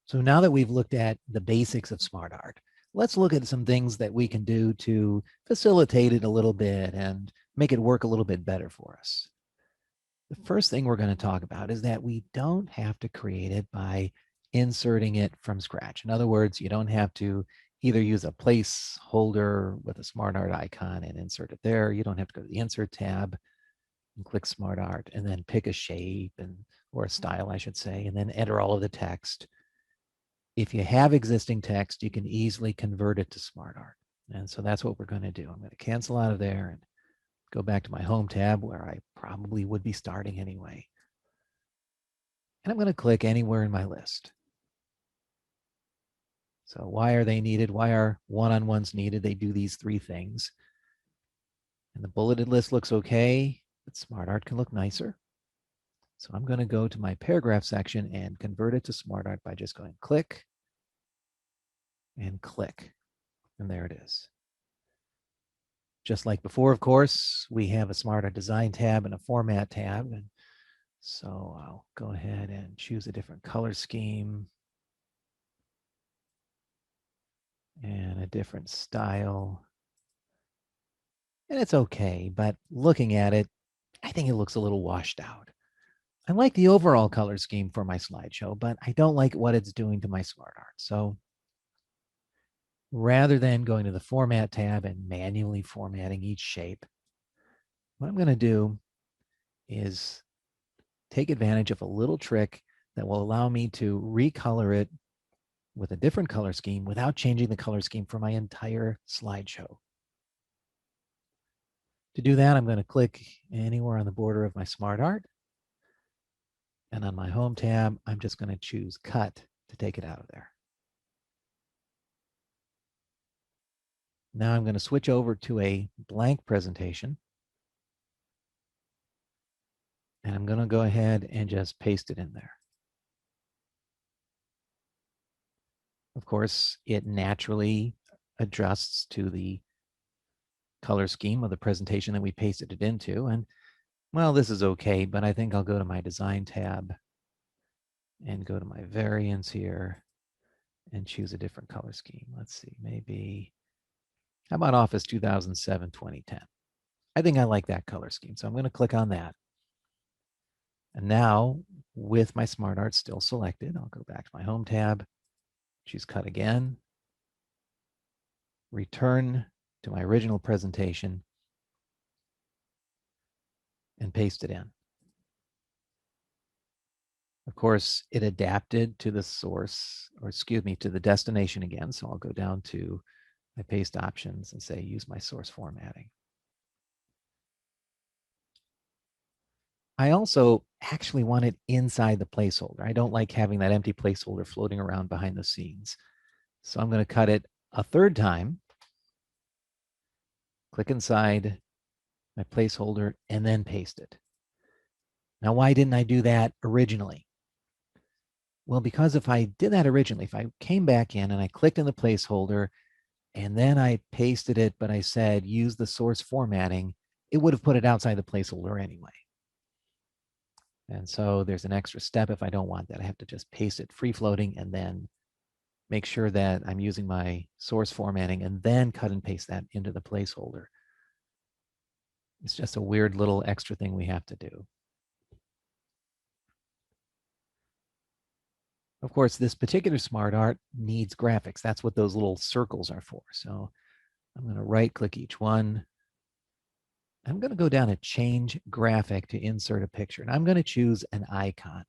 So now that we've looked at the basics of SmartArt, let's look at some things that we can do to facilitate it a little bit and make it work a little bit better for us. The first thing we're going to talk about is that we don't have to create it by inserting it from scratch. In other words, you don't have to either use a placeholder with a SmartArt icon and insert it there. You don't have to go to the Insert tab and click SmartArt and then pick a shape or a style, I should say, and then enter all of the text. If you have existing text, you can easily convert it to SmartArt. And so that's what we're going to do. I'm going to cancel out of there and go back to my Home tab where I probably would be starting anyway. And I'm going to click anywhere in my list. So why are they needed? Why are one-on-ones needed? They do these three things. And the bulleted list looks okay, but SmartArt can look nicer. So I'm going to go to my paragraph section and convert it to SmartArt by just going click and click. And there it is. Just like before, of course, we have a SmartArt Design tab and a Format tab. And so I'll go ahead and choose a different color scheme and a different style. And it's okay, but looking at it, I think it looks a little washed out. I like the overall color scheme for my slideshow, but I don't like what it's doing to my SmartArt. So rather than going to the Format tab and manually formatting each shape, what I'm going to do is take advantage of a little trick that will allow me to recolor it with a different color scheme without changing the color scheme for my entire slideshow. To do that, I'm going to click anywhere on the border of my SmartArt. And on my Home tab, I'm just going to choose Cut to take it out of there. Now I'm going to switch over to a blank presentation. And I'm going to go ahead and just paste it in there. Of course, it naturally adjusts to the color scheme of the presentation that we pasted it into. And well, this is okay, but I think I'll go to my Design tab and go to my variants here and choose a different color scheme. Let's see, maybe, how about Office 2007-2010? I think I like that color scheme, so I'm going to click on that. And now, with my SmartArt still selected, I'll go back to my Home tab, choose Cut again, return to my original presentation, and paste it in. Of course, it adapted to the source, or excuse me, to the destination again. So I'll go down to my paste options and say, use my source formatting. I also actually want it inside the placeholder. I don't like having that empty placeholder floating around behind the scenes. So I'm going to cut it a third time, click inside my placeholder, and then paste it. Now, why didn't I do that originally? Well, because if I did that originally, if I came back in and I clicked in the placeholder and then I pasted it, but I said use the source formatting, it would have put it outside the placeholder anyway. And so there's an extra step if I don't want that. I have to just paste it free floating and then make sure that I'm using my source formatting and then cut and paste that into the placeholder. It's just a weird little extra thing we have to do. Of course, this particular SmartArt needs graphics. That's what those little circles are for. So I'm going to right click each one. I'm going to go down to change graphic to insert a picture. And I'm going to choose an icon.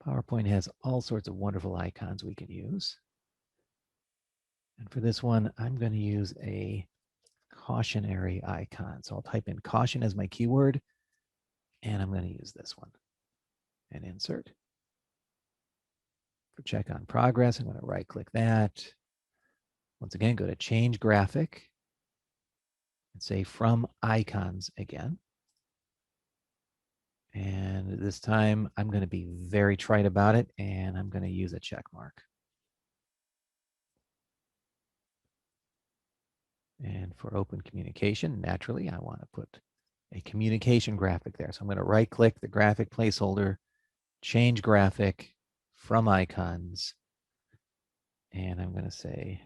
PowerPoint has all sorts of wonderful icons we can use. And for this one, I'm going to use a cautionary icon. So I'll type in caution as my keyword, and I'm going to use this one and insert. For check on progress, I'm going to right click that. Once again, go to change graphic and say from icons again. And this time I'm going to be very trite about it, and I'm going to use a check mark. And for open communication, naturally, I want to put a communication graphic there. So I'm going to right click the graphic placeholder, change graphic from icons, And I'm going to say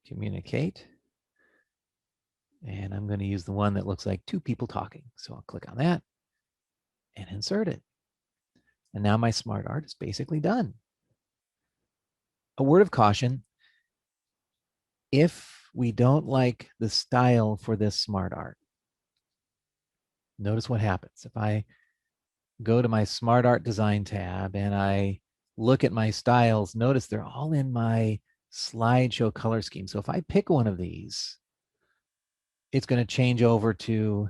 communicate. And I'm going to use the one that looks like two people talking. So I'll click on that and insert it. And now my SmartArt is basically done. A word of caution, if we don't like the style for this SmartArt, notice what happens. If I go to my SmartArt design tab and I look at my styles, notice they're all in my slideshow color scheme. So if I pick one of these, it's going to change over to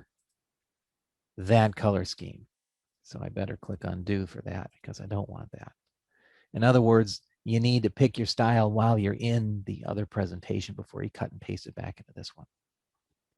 that color scheme. So I better click undo for that because I don't want that. In other words, you need to pick your style while you're in the other presentation before you cut and paste it back into this one.